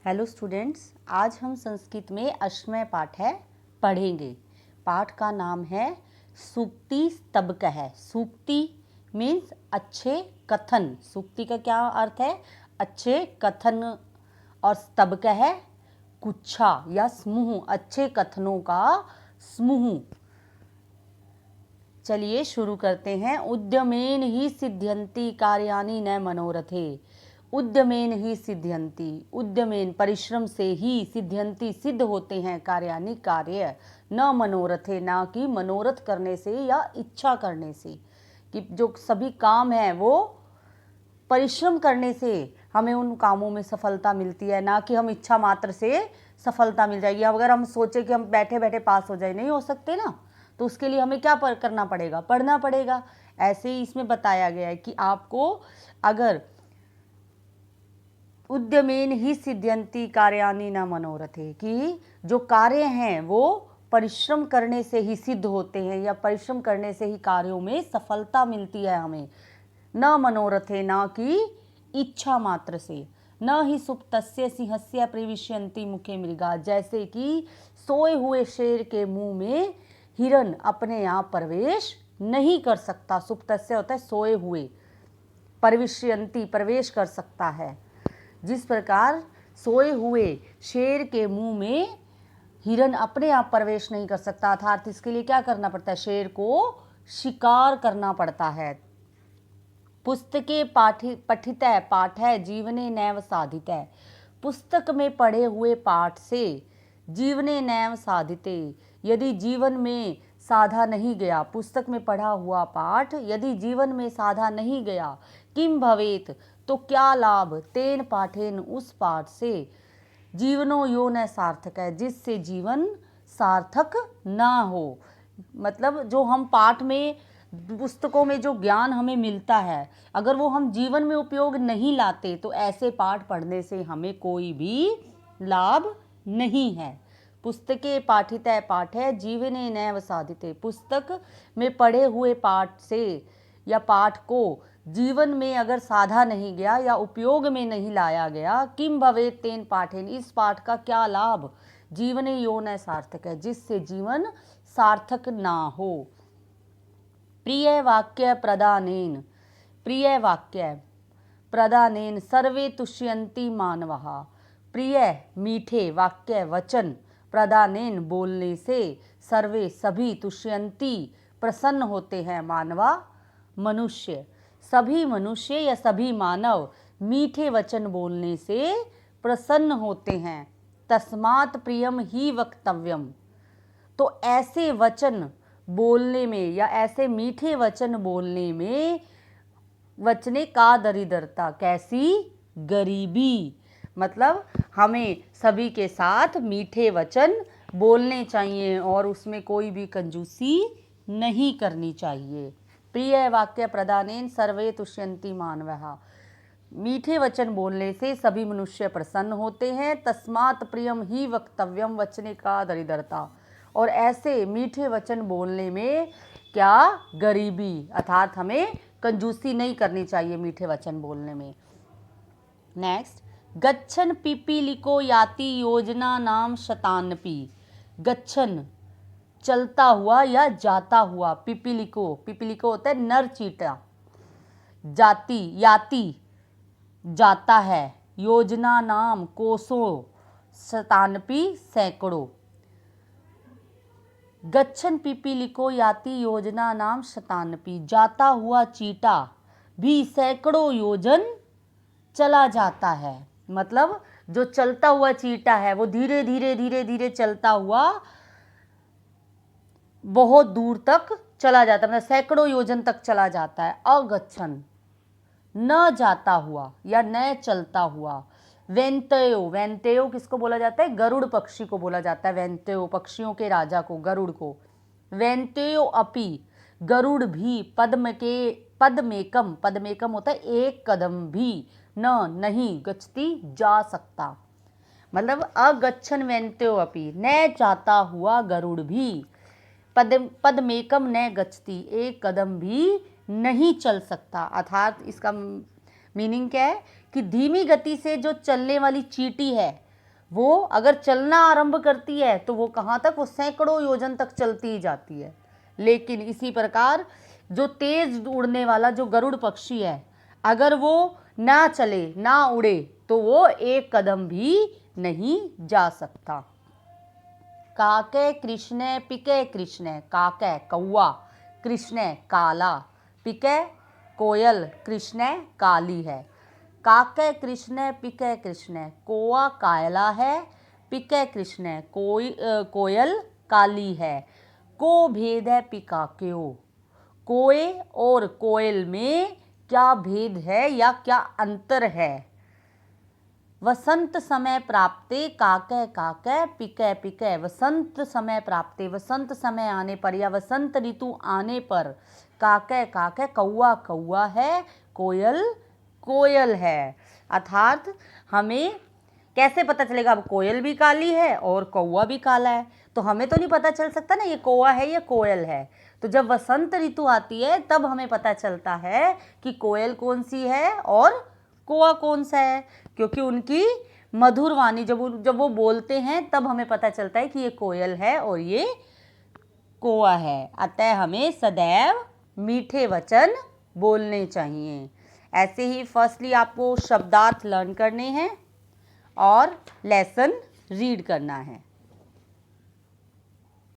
Hello students, आज हम संस्कृत में अष्टमय पाठ है पढ़ेंगे। पाठ का नाम है सूक्ति स्तबकः। सूक्ति मीन्स अच्छे कथन। सूक्ति का क्या अर्थ है? अच्छे कथन। और स्तबकः गुच्छा या समूह, अच्छे कथनों का समूह। चलिए शुरू करते हैं। उद्यमेन ही सिद्ध्यन्ति कार्याणि न मनोरथे। उद्यमेन ही सिद्ध्यन्ति, उद्यमेन परिश्रम से ही, सिद्ध्यन्ति सिद्ध होते हैं, कार्याणि कार्य, न मनोरथे ना कि मनोरथ करने से या इच्छा करने से। कि जो सभी काम हैं वो परिश्रम करने से हमें उन कामों में सफलता मिलती है, ना कि हम इच्छा मात्र से सफलता मिल जाएगी। अगर हम सोचे कि हम बैठे बैठे पास हो जाए, नहीं हो सकते ना, तो उसके लिए हमें क्या करना पड़ेगा? पढ़ना पड़ेगा। ऐसे ही इसमें बताया गया है कि आपको अगर उद्यमेन ही सिद्ध्यन्ति कार्याणि न मनोरथे, कि जो कार्य हैं वो परिश्रम करने से ही सिद्ध होते हैं या परिश्रम करने से ही कार्यों में सफलता मिलती है हमें। न मनोरथे ना कि इच्छा मात्र से। न ही सुप्तस्य सिंहस्य प्रविशन्ति मुखे मृगा, जैसे कि सोए हुए शेर के मुंह में हिरन अपने आप प्रवेश नहीं कर सकता। सुप्तस्य होता है सोए हुए, प्रविशन्ति प्रवेश कर सकता है। जिस प्रकार सोए हुए शेर के मुंह में हिरन अपने आप प्रवेश नहीं कर सकता, अर्थात इसके लिए क्या करना पड़ता है? शेर को शिकार करना पड़ता है। पुस्तके पठितः पाठः जीवने नैव साधितः। पुस्तक में पढ़े हुए पाठ से जीवने नैव साधिते, यदि जीवन में साधा नहीं गया, पुस्तक में पढ़ा हुआ पाठ यदि जीवन में साधा नहीं गया, किम भवेत, तो क्या लाभ, तेन पाठेन उस पाठ से, जीवनो यो न सार्थक है, जिससे जीवन सार्थक ना हो। मतलब जो हम पाठ में, पुस्तकों में जो ज्ञान हमें मिलता है, अगर वो हम जीवन में उपयोग नहीं लाते तो ऐसे पाठ पढ़ने से हमें कोई भी लाभ नहीं है। पुस्तके पाठितः पाठः जीवने नैव साधिते। पुस्तक में पढ़े हुए पाठ से या पाठ को जीवन में अगर साधा नहीं गया या उपयोग में नहीं लाया गया, किम भवेत तेन पाठेन, इस पाठ का क्या लाभ, जीवने यो न सार्थक है, जिससे जीवन सार्थक ना हो। प्रिय वाक्य प्रदानेन, प्रिय वाक्य प्रदानेन सर्वे तुष्यन्ति मानवः। प्रिय मीठे वाक्य वचन प्रदानेन बोलने से सर्वे सभी तुष्यन्ति प्रसन्न होते हैं, मानवा मनुष्य, सभी मनुष्य या सभी मानव मीठे वचन बोलने से प्रसन्न होते हैं। तस्मात् प्रियम ही वक्तव्यम, तो ऐसे वचन बोलने में या ऐसे मीठे वचन बोलने में वचने का दरिद्रता, कैसी? गरीबी। मतलब हमें सभी के साथ मीठे वचन बोलने चाहिए और उसमें कोई भी कंजूसी नहीं करनी चाहिए। प्रिय वाक्य प्रदानेन सर्वे तुष्यन्ति मानवः, मीठे वचन बोलने से सभी मनुष्य प्रसन्न होते हैं। तस्मात् प्रियम ही वक्तव्यम वचने का दरिद्रता, और ऐसे मीठे वचन बोलने में क्या? गरीबी, अर्थात हमें कंजूसी नहीं करनी चाहिए मीठे वचन बोलने में। नेक्स्ट, गच्छन पिपीलिको याति योजना नाम शतानपि। गच्छन चलता हुआ या जाता हुआ, पिपीलिको, पिपीलिको होता है नर चींटा, जाति याति जाता है, योजना नाम कोसों, शतानपि सैकड़ों। गच्छन पिपीलिको याति योजना नाम शतानपि, जाता हुआ चींटा भी सैकड़ों योजन चला जाता है। मतलब जो चलता हुआ चींटा है वो धीरे धीरे धीरे धीरे चलता हुआ बहुत दूर तक चला जाता है, मतलब सैकड़ों योजन तक चला जाता है। अगच्छन न जाता हुआ या न चलता हुआ। वेंतयो, वेंतयो किसको बोला जाता है? गरुड़ पक्षी को बोला जाता है। वेंतयो पक्षियों के राजा को, गरुड़ को। वेंतयो अपि, गरुड़ भी, पदमेकम, पदमेकम होता है एक कदम भी, न नहीं, गच्छति जा सकता। मतलब अगच्छन वेंतयो अपि, न जाता हुआ गरुड़ भी, पदमेकम न गच्छति, एक कदम भी नहीं चल सकता। अर्थात इसका मीनिंग क्या है कि धीमी गति से जो चलने वाली चींटी है वो अगर चलना आरंभ करती है तो वो कहाँ तक, वो सैकड़ों योजन तक चलती ही जाती है। लेकिन इसी प्रकार जो तेज उड़ने वाला जो गरुड़ पक्षी है, अगर वो ना चले ना उड़े तो वो एक कदम भी नहीं जा सकता। काके कृष्ण पिके कृष्ण, काके कौआ, कृष्ण काला, पिके कोयल, कृष्ण काली है। काके कृष्ण पिके कृष्ण, कौआ काला है, पिके कृष्ण कोयल काली है। को भेद है पिका क्यों, कोए और कोयल में क्या भेद है या क्या अंतर है। वसंत समय प्राप्ते काके काके पिके पिके, वसंत समय प्राप्ते, वसंत समय आने पर या वसंत ऋतु आने पर काके काके, कौआ कौआ है, कोयल कोयल है। अर्थात हमें कैसे पता चलेगा, अब कोयल भी काली है और कौआ भी काला है, तो हमें तो नहीं पता चल सकता ना ये कौआ है या कोयल है। तो जब वसंत ऋतु आती है तब हमें पता चलता है कि कोयल कौन सी है और कौआ कौन सा है, क्योंकि उनकी मधुर वाणी जब वो बोलते हैं तब हमें पता चलता है कि ये कोयल है और ये कौआ है। अतः हमें सदैव मीठे वचन बोलने चाहिए। ऐसे ही फर्स्टली आपको शब्दार्थ लर्न करने हैं और लेसन रीड करना है।